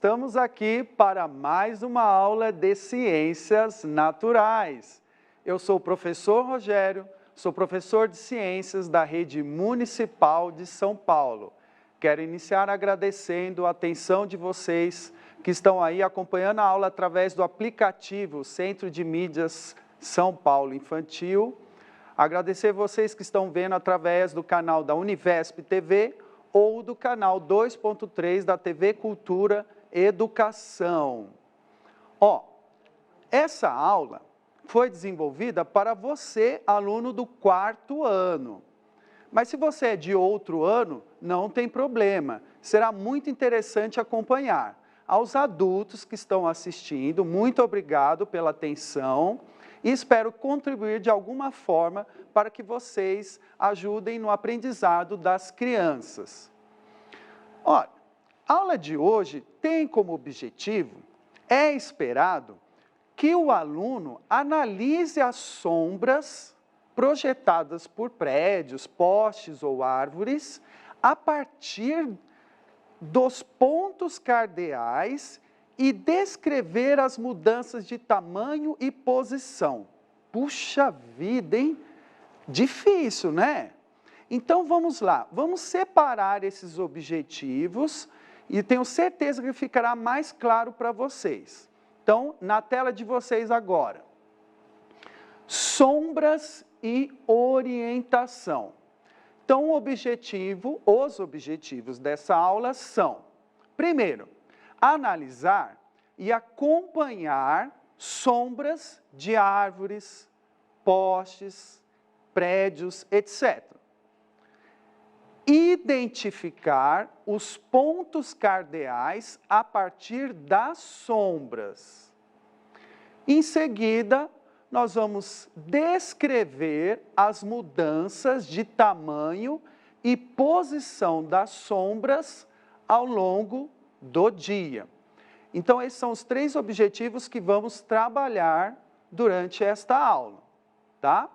Estamos aqui para mais uma aula de Ciências Naturais. Eu sou o professor Rogério, sou professor de Ciências da Rede Municipal de São Paulo. Quero iniciar agradecendo a atenção de vocês que estão aí acompanhando a aula através do aplicativo Centro de Mídias São Paulo Infantil. Agradecer vocês que estão vendo através do canal da Univesp TV ou do canal 2.3 da TV Cultura Educação. Essa aula foi desenvolvida para você, aluno do 4º ano. Mas se você é de outro ano, não tem problema. Será muito interessante acompanhar. Aos adultos que estão assistindo, muito obrigado pela atenção e espero contribuir de alguma forma para que vocês ajudem no aprendizado das crianças. Olha, a aula de hoje tem como objetivo, é esperado, que o aluno analise as sombras projetadas por prédios, postes ou árvores a partir dos pontos cardeais e descrever as mudanças de tamanho e posição. Puxa vida, hein? Difícil, né? Então, vamos lá. Vamos separar esses objetivos e tenho certeza que ficará mais claro para vocês. Então, na tela de vocês agora. Sombras e orientação. Então, os objetivos dessa aula são, primeiro, analisar e acompanhar sombras de árvores, postes, prédios, etc. Identificar os pontos cardeais a partir das sombras. Em seguida, nós vamos descrever as mudanças de tamanho e posição das sombras ao longo do dia. Então, esses são os 3 objetivos que vamos trabalhar durante esta aula, tá?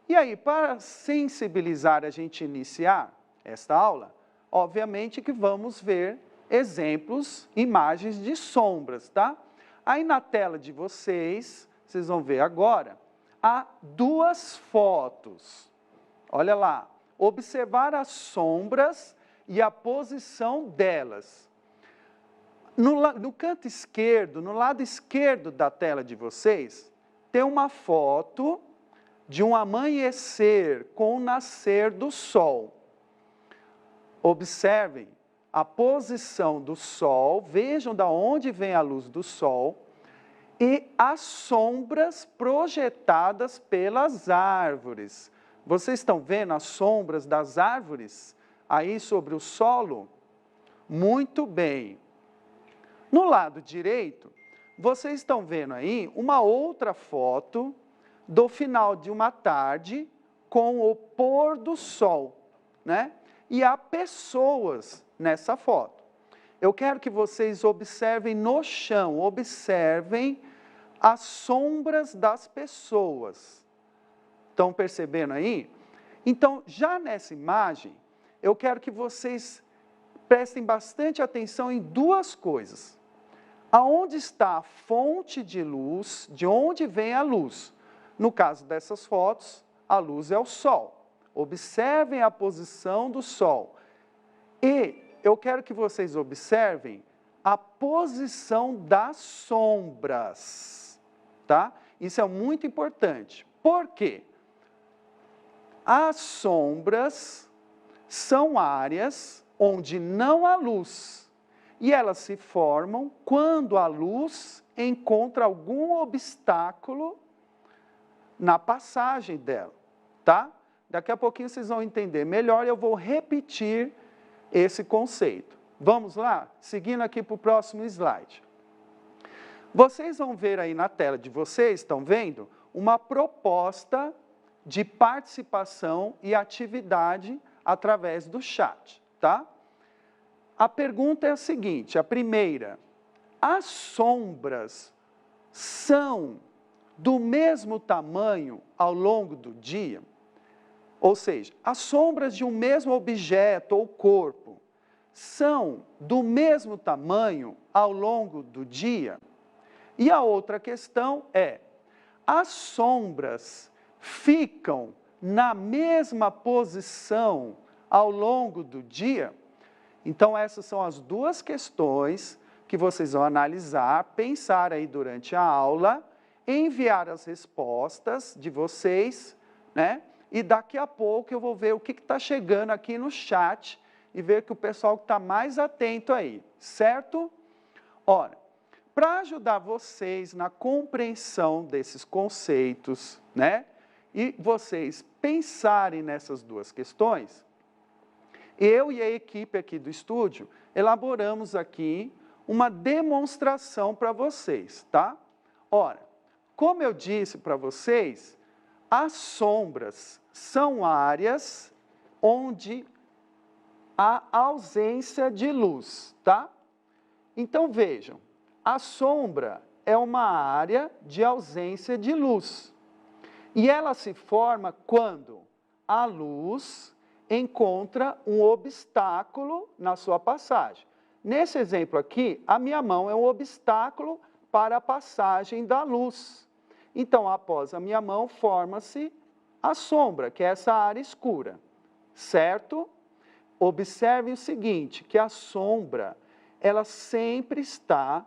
E aí, para sensibilizar a gente iniciar esta aula, obviamente que vamos ver exemplos, imagens de sombras, tá? Aí na tela de vocês vão ver agora, há 2 fotos. Olha lá, observar as sombras e a posição delas. No canto esquerdo, no lado esquerdo da tela de vocês, tem uma foto de um amanhecer com o nascer do sol. Observem a posição do sol, vejam de onde vem a luz do sol, e as sombras projetadas pelas árvores. Vocês estão vendo as sombras das árvores aí sobre o solo? Muito bem. No lado direito, vocês estão vendo aí uma outra foto do final de uma tarde com o pôr do sol, né? E há pessoas nessa foto. Eu quero que vocês observem no chão, observem as sombras das pessoas. Estão percebendo aí? Então, já nessa imagem, eu quero que vocês prestem bastante atenção em 2 coisas. Aonde está a fonte de luz, de onde vem a luz? No caso dessas fotos, a luz é o sol. Observem a posição do sol. E eu quero que vocês observem a posição das sombras, tá? Isso é muito importante. Por quê? As sombras são áreas onde não há luz. E elas se formam quando a luz encontra algum obstáculo na passagem dela, tá? Daqui a pouquinho vocês vão entender melhor, eu vou repetir esse conceito. Vamos lá? Seguindo aqui para o próximo slide. Vocês vão ver aí na tela de vocês, estão vendo? Uma proposta de participação e atividade através do chat, tá? A pergunta é a seguinte, a primeira, as sombras são do mesmo tamanho ao longo do dia? Ou seja, as sombras de um mesmo objeto ou corpo são do mesmo tamanho ao longo do dia? E a outra questão é, as sombras ficam na mesma posição ao longo do dia? Então, essas são as duas questões que vocês vão analisar, pensar aí durante a aula, enviar as respostas de vocês, né? E daqui a pouco eu vou ver o que está chegando aqui no chat e ver que o pessoal está mais atento aí, certo? Ora, para ajudar vocês na compreensão desses conceitos, né? E vocês pensarem nessas duas questões, eu e a equipe aqui do estúdio elaboramos aqui uma demonstração para vocês, tá? Ora, como eu disse para vocês, as sombras são áreas onde há ausência de luz, tá? Então, vejam, a sombra é uma área de ausência de luz. E ela se forma quando a luz encontra um obstáculo na sua passagem. Nesse exemplo aqui, a minha mão é um obstáculo para a passagem da luz. Então, após a minha mão, forma-se a sombra, que é essa área escura, certo? Observe o seguinte, que a sombra, ela sempre está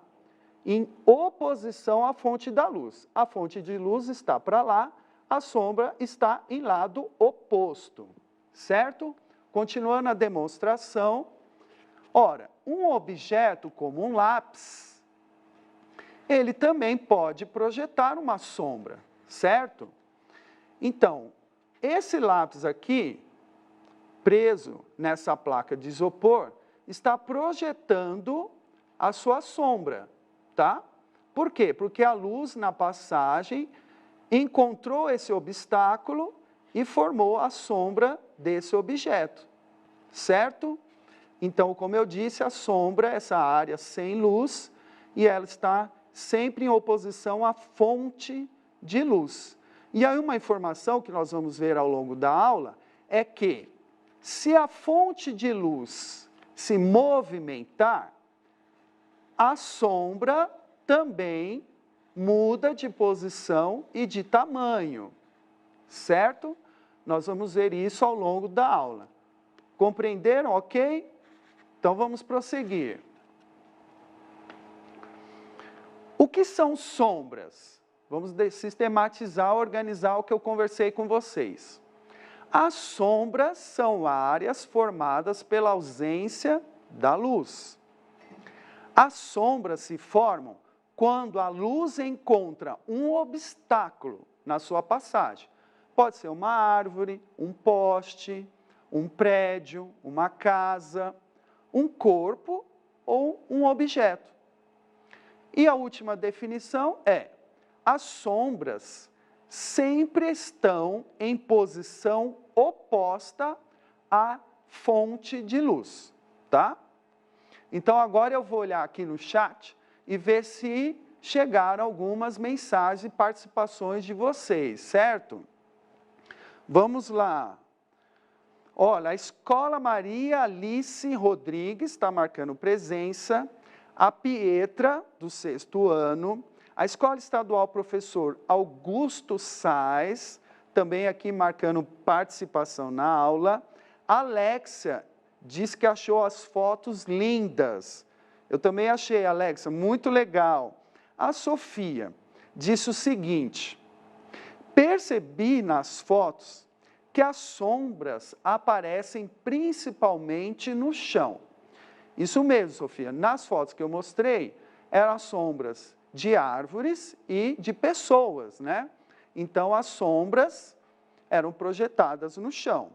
em oposição à fonte da luz. A fonte de luz está para lá, a sombra está em lado oposto, certo? Continuando a demonstração, ora, um objeto como um lápis, ele também pode projetar uma sombra, certo? Então, esse lápis aqui, preso nessa placa de isopor, está projetando a sua sombra, tá? Por quê? Porque a luz na passagem encontrou esse obstáculo e formou a sombra desse objeto, certo? Então, como eu disse, a sombra é essa área sem luz e ela está sempre em oposição à fonte de luz. E aí uma informação que nós vamos ver ao longo da aula é que se a fonte de luz se movimentar, a sombra também muda de posição e de tamanho, certo? Nós vamos ver isso ao longo da aula. Compreenderam, ok? Então vamos prosseguir. O que são sombras? Vamos sistematizar, organizar o que eu conversei com vocês. As sombras são áreas formadas pela ausência da luz. As sombras se formam quando a luz encontra um obstáculo na sua passagem. Pode ser uma árvore, um poste, um prédio, uma casa, um corpo ou um objeto. E a última definição é: as sombras sempre estão em posição oposta à fonte de luz, tá? Então, agora eu vou olhar aqui no chat e ver se chegaram algumas mensagens e participações de vocês, certo? Vamos lá. Olha, a Escola Maria Alice Rodrigues está marcando presença, a Pietra, do 6º ano, a Escola Estadual Professor Augusto Sais, também aqui marcando participação na aula. A Alexia diz que achou as fotos lindas. Eu também achei, Alexia, muito legal. A Sofia disse o seguinte: percebi nas fotos que as sombras aparecem principalmente no chão. Isso mesmo, Sofia. Nas fotos que eu mostrei, eram as sombras de árvores e de pessoas, né? Então, as sombras eram projetadas no chão.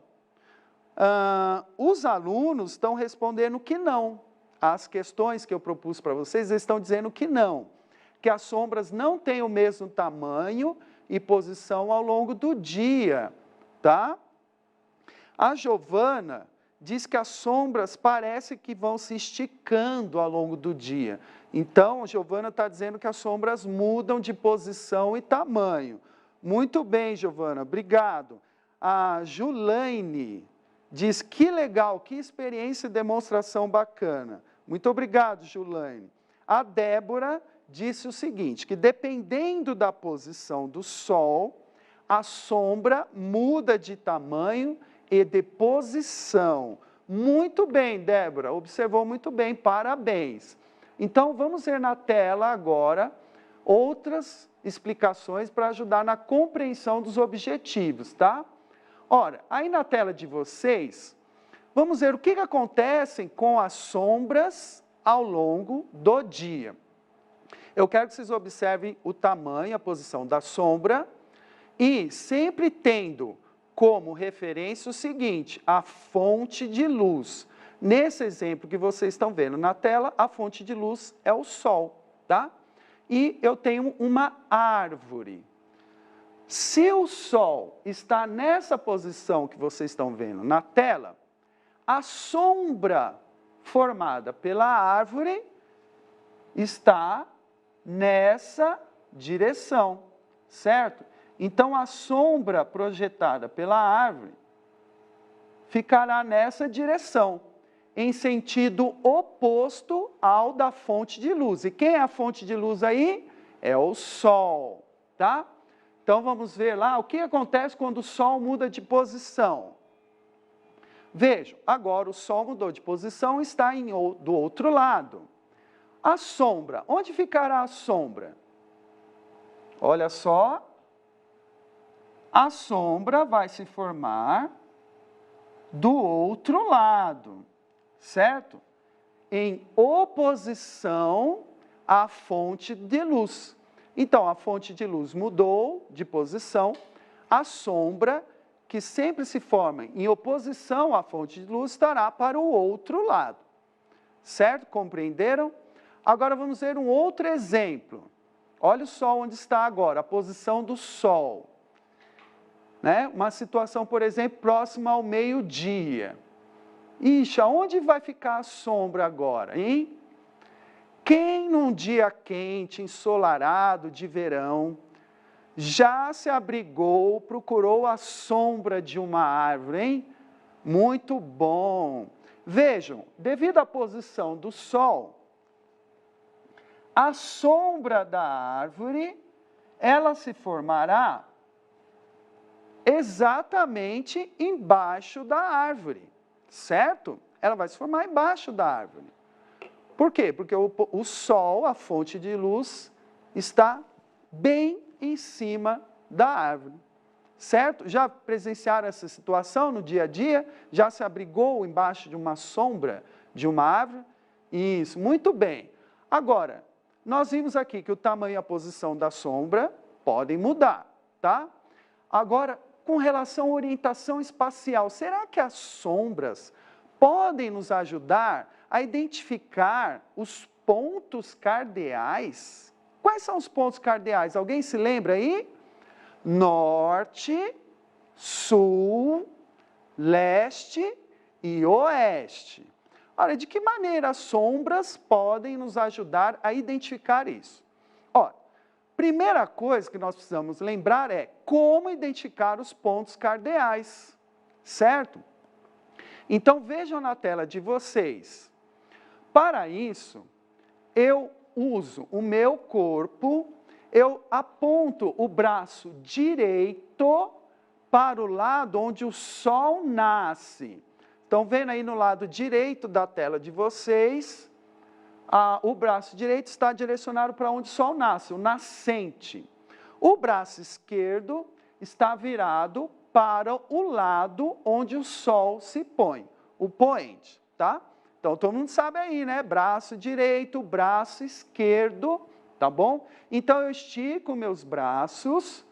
Os alunos estão respondendo que não. As questões que eu propus para vocês, eles estão dizendo que não. Que as sombras não têm o mesmo tamanho e posição ao longo do dia, tá? A Giovana diz que as sombras parecem que vão se esticando ao longo do dia. Então, a Giovana está dizendo que as sombras mudam de posição e tamanho. Muito bem, Giovana, obrigado. A Julaine diz, que legal, que experiência e demonstração bacana. Muito obrigado, Julaine. A Débora disse o seguinte, que dependendo da posição do Sol, a sombra muda de tamanho e de posição. Muito bem, Débora, observou muito bem, parabéns. Então, vamos ver na tela agora outras explicações para ajudar na compreensão dos objetivos, tá? Ora, aí na tela de vocês, vamos ver o que acontece com as sombras ao longo do dia. Eu quero que vocês observem o tamanho, a posição da sombra e sempre tendo como referência o seguinte, a fonte de luz. Nesse exemplo que vocês estão vendo na tela, a fonte de luz é o Sol, tá? E eu tenho uma árvore. Se o Sol está nessa posição que vocês estão vendo na tela, a sombra formada pela árvore está nessa direção, certo? Então, a sombra projetada pela árvore ficará nessa direção, em sentido oposto ao da fonte de luz. E quem é a fonte de luz aí? É o Sol, tá? Então, vamos ver lá o que acontece quando o Sol muda de posição. Vejam, agora o Sol mudou de posição e está do outro lado. A sombra, onde ficará a sombra? Olha só, a sombra vai se formar do outro lado, certo? Em oposição à fonte de luz. Então, a fonte de luz mudou de posição, a sombra, que sempre se forma em oposição à fonte de luz, estará para o outro lado. Certo? Compreenderam? Agora vamos ver um outro exemplo. Olha o Sol onde está agora, a posição do Sol. Né? Uma situação, por exemplo, próxima ao meio-dia. Ixi, aonde vai ficar a sombra agora, hein? Quem num dia quente, ensolarado de verão, já se abrigou, procurou a sombra de uma árvore, hein? Muito bom. Vejam, devido à posição do Sol, a sombra da árvore, ela se formará exatamente embaixo da árvore, certo? Ela vai se formar embaixo da árvore. Por quê? Porque o Sol, a fonte de luz, está bem em cima da árvore, certo? Já presenciaram essa situação no dia a dia? Já se abrigou embaixo de uma sombra de uma árvore? Isso, muito bem. Agora, nós vimos aqui que o tamanho e a posição da sombra podem mudar, tá? Agora, com relação à orientação espacial, será que as sombras podem nos ajudar a identificar os pontos cardeais? Quais são os pontos cardeais? Alguém se lembra aí? Norte, sul, leste e oeste. Olha, de que maneira as sombras podem nos ajudar a identificar isso? Olha, primeira coisa que nós precisamos lembrar é como identificar os pontos cardeais, certo? Então, vejam na tela de vocês. Para isso, eu uso o meu corpo, eu aponto o braço direito para o lado onde o Sol nasce. Estão vendo aí no lado direito da tela de vocês, o braço direito está direcionado para onde o Sol nasce, o nascente. O braço esquerdo está virado para o lado onde o Sol se põe, o poente, tá? Então, todo mundo sabe aí, né? Braço direito, braço esquerdo, tá bom? Então, eu estico meus braços,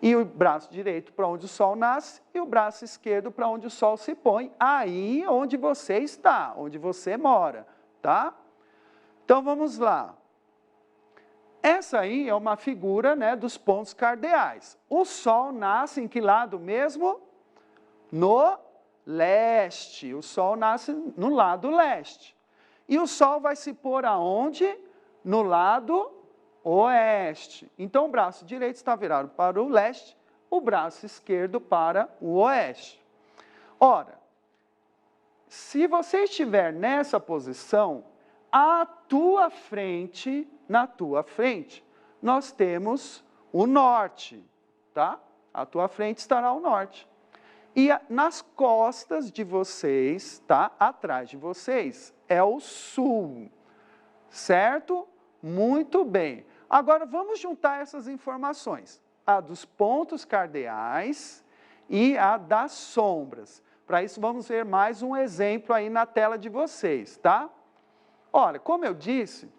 e o braço direito para onde o Sol nasce, e o braço esquerdo para onde o Sol se põe, aí onde você está, onde você mora, tá? Então, vamos lá. Essa aí é uma figura, né, dos pontos cardeais. O Sol nasce em que lado mesmo? No leste. O Sol nasce no lado leste. E o Sol vai se pôr aonde? No lado oeste. Então, o braço direito está virado para o leste, o braço esquerdo para o oeste. Ora, se você estiver nessa posição, na tua frente, nós temos o norte, tá? À tua frente estará o norte. E nas costas de vocês, tá? Atrás de vocês, é o sul, certo? Muito bem. Agora, vamos juntar essas informações. A dos pontos cardeais e a das sombras. Para isso, vamos ver mais um exemplo aí na tela de vocês, tá? Olha, como eu disse,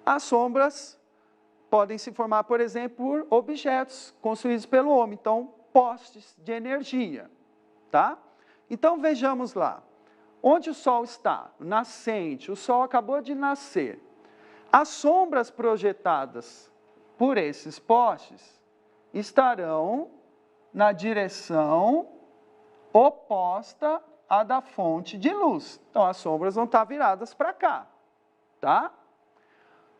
as sombras podem se formar, por exemplo, por objetos construídos pelo homem. Então, postes de energia, tá? Então, vejamos lá. Onde o Sol está? Nascente. O Sol acabou de nascer. As sombras projetadas por esses postes estarão na direção oposta à da fonte de luz. Então, as sombras vão estar viradas para cá, tá?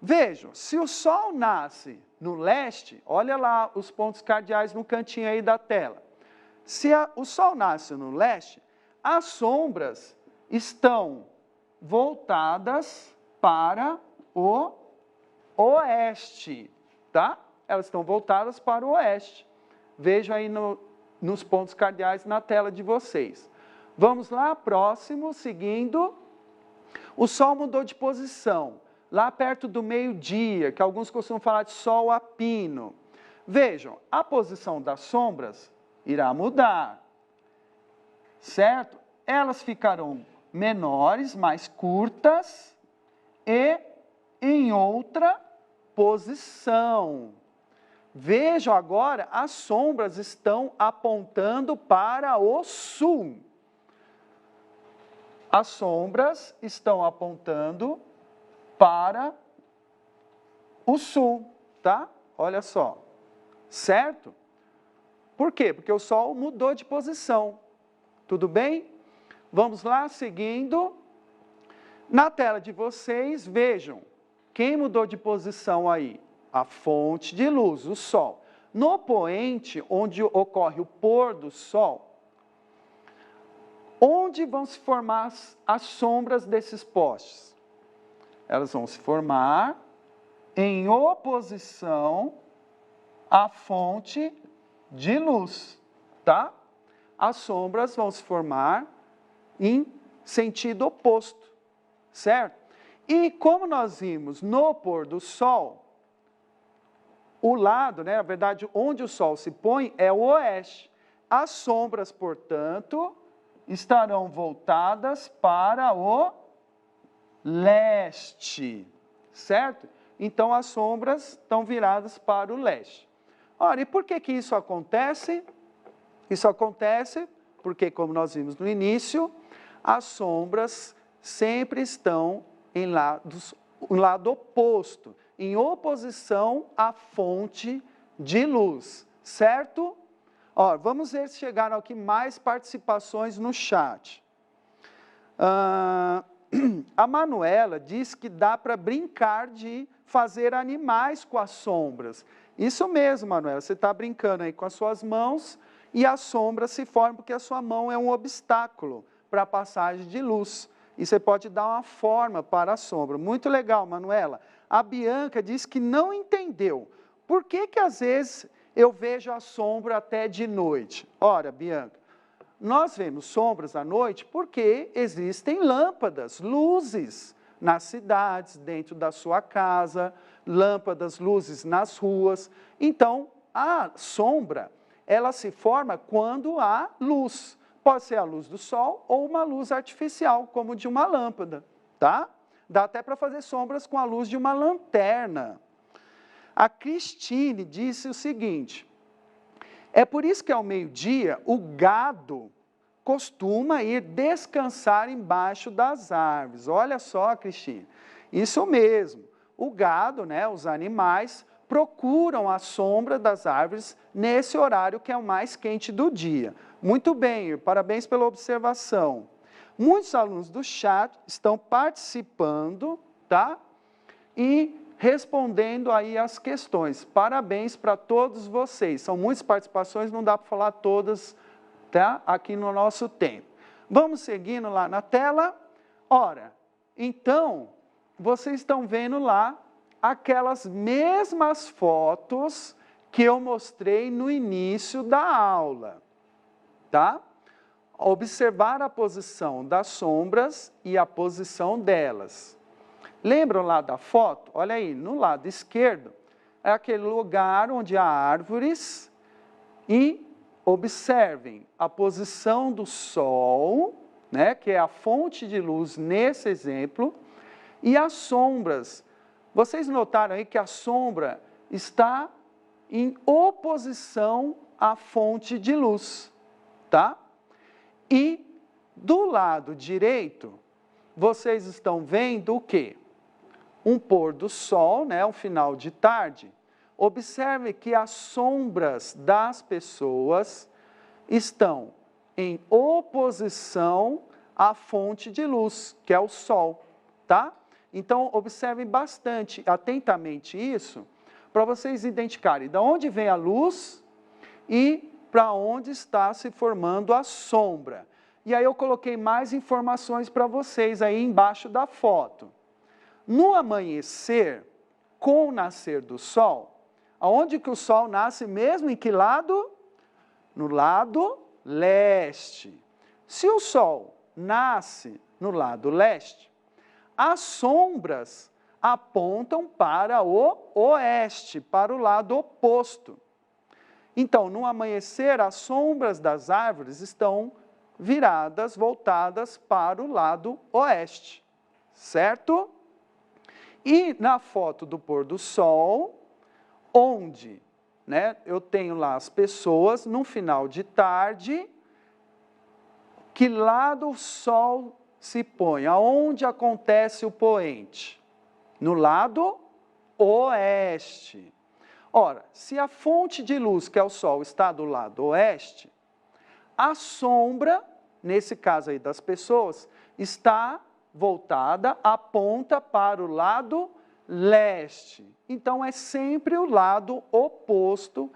Vejam, se o Sol nasce no leste, olha lá os pontos cardeais no cantinho aí da tela. Se o Sol nasce no leste, as sombras estão voltadas para o oeste, tá? Elas estão voltadas para o oeste. Vejam aí nos pontos cardeais na tela de vocês. Vamos lá, próximo, seguindo. O Sol mudou de posição, lá perto do meio-dia, que alguns costumam falar de Sol a pino. Vejam, a posição das sombras irá mudar, certo? Elas ficarão menores, mais curtas e em outra posição. Vejam agora, as sombras estão apontando para o sul. As sombras estão apontando para o sul, tá? Olha só, certo? Por quê? Porque o Sol mudou de posição. Tudo bem? Vamos lá, seguindo. Na tela de vocês, vejam, quem mudou de posição aí? A fonte de luz, o Sol. No poente, onde ocorre o pôr do Sol, onde vão se formar as sombras desses postes? Elas vão se formar em oposição à fonte de luz, tá? As sombras vão se formar em sentido oposto, certo? E como nós vimos no pôr do Sol, o lado, né, na verdade, onde o Sol se põe é o oeste. As sombras, portanto, estarão voltadas para o leste, certo? Então, as sombras estão viradas para o leste. Ora, e por que isso acontece? Isso acontece porque, como nós vimos no início, as sombras sempre estão em lado oposto, em oposição à fonte de luz, certo? Ó, vamos ver se chegaram aqui mais participações no chat. A Manuela diz que dá para brincar de fazer animais com as sombras. Isso mesmo, Manuela, você está brincando aí com as suas mãos e as sombras se formam porque a sua mão é um obstáculo para a passagem de luz. E você pode dar uma forma para a sombra. Muito legal, Manuela. A Bianca diz que não entendeu. Por que às vezes eu vejo a sombra até de noite? Ora, Bianca, nós vemos sombras à noite porque existem lâmpadas, luzes nas cidades, dentro da sua casa, lâmpadas, luzes nas ruas. Então, a sombra, ela se forma quando há luz. Pode ser a luz do sol ou uma luz artificial, como de uma lâmpada, tá? Dá até para fazer sombras com a luz de uma lanterna. A Cristine disse o seguinte: é por isso que ao meio-dia o gado costuma ir descansar embaixo das árvores. Olha só, Cristine, isso mesmo. O gado, né, os animais, procuram a sombra das árvores nesse horário que é o mais quente do dia. Muito bem, parabéns pela observação. Muitos alunos do chat estão participando, tá? E respondendo aí as questões. Parabéns para todos vocês. São muitas participações, não dá para falar todas, tá? Aqui no nosso tempo. Vamos seguindo lá na tela. Ora, então, vocês estão vendo lá aquelas mesmas fotos que eu mostrei no início da aula, tá? Observar a posição das sombras e a posição delas. Lembram lá da foto? Olha aí, no lado esquerdo, é aquele lugar onde há árvores e observem a posição do sol, né, que é a fonte de luz nesse exemplo, e as sombras. Vocês notaram aí que a sombra está em oposição à fonte de luz, tá? E do lado direito, vocês estão vendo o quê? Um pôr do sol, né, um final de tarde. Observe que as sombras das pessoas estão em oposição à fonte de luz, que é o sol, tá? Então, observem bastante, atentamente isso, para vocês identificarem de onde vem a luz e para onde está se formando a sombra. E aí eu coloquei mais informações para vocês aí embaixo da foto. No amanhecer, com o nascer do sol, aonde que o sol nasce mesmo? Em que lado? No lado leste. Se o sol nasce no lado leste, as sombras apontam para o oeste, para o lado oposto. Então, no amanhecer, as sombras das árvores estão viradas, voltadas para o lado oeste, certo? E na foto do pôr do sol, onde, né, eu tenho lá as pessoas, no final de tarde, que lado o sol se põe? Aonde acontece o poente? No lado oeste. Ora, se a fonte de luz, que é o sol, está do lado oeste, a sombra, nesse caso aí das pessoas, está voltada, aponta para o lado leste. Então, é sempre o lado oposto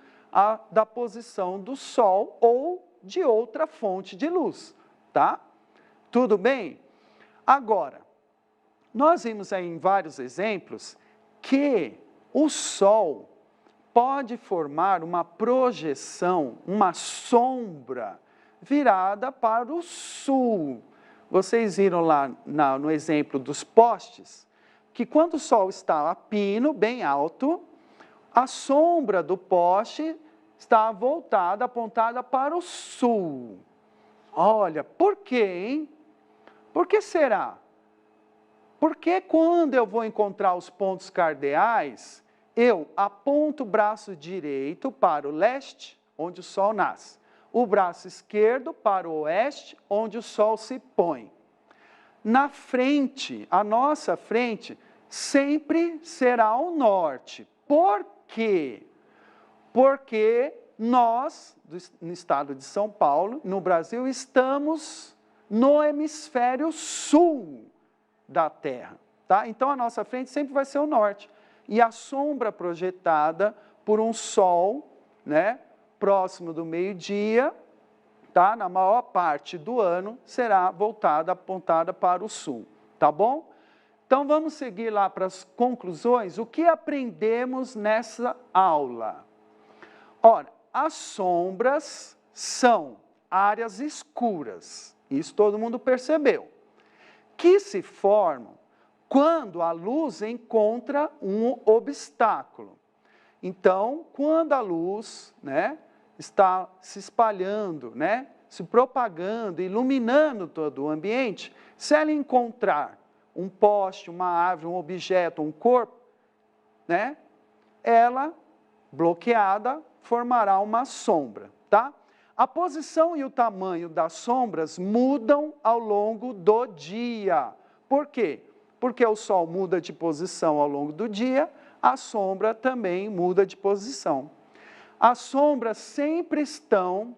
da posição do sol ou de outra fonte de luz, tá? Tudo bem? Agora, nós vimos aí em vários exemplos que o sol pode formar uma projeção, uma sombra virada para o sul. Vocês viram lá no exemplo dos postes, que quando o sol está a pino, bem alto, a sombra do poste está voltada, apontada para o sul. Olha, por quê, hein? Por que será? Porque quando eu vou encontrar os pontos cardeais, eu aponto o braço direito para o leste, onde o sol nasce. O braço esquerdo para o oeste, onde o sol se põe. Na frente, a nossa frente, sempre será o norte. Por quê? Porque nós, no estado de São Paulo, no Brasil, estamos no hemisfério sul da Terra, tá? Então, a nossa frente sempre vai ser o norte. E a sombra projetada por um sol, né, próximo do meio-dia, tá? Na maior parte do ano, será voltada, apontada para o sul, tá bom? Então, vamos seguir lá para as conclusões. O que aprendemos nessa aula? Ora, as sombras são áreas escuras, isso todo mundo percebeu, que se formam quando a luz encontra um obstáculo. Então, quando a luz, né, está se espalhando, né, se propagando, iluminando todo o ambiente, se ela encontrar um poste, uma árvore, um objeto, um corpo, né, ela, bloqueada, formará uma sombra, tá? A posição e o tamanho das sombras mudam ao longo do dia. Por quê? Porque o sol muda de posição ao longo do dia, a sombra também muda de posição. As sombras sempre estão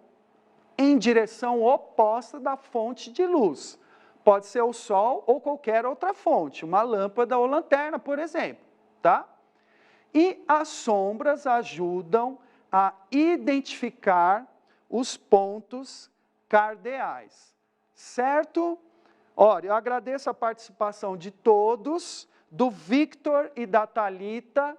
em direção oposta da fonte de luz. Pode ser o sol ou qualquer outra fonte, uma lâmpada ou lanterna, por exemplo, tá? E as sombras ajudam a identificar os pontos cardeais. certo? Olha, eu agradeço a participação de todos, do Victor e da Thalita,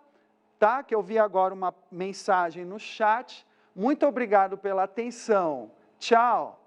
tá? Que eu vi agora uma mensagem no chat. Muito obrigado pela atenção. Tchau!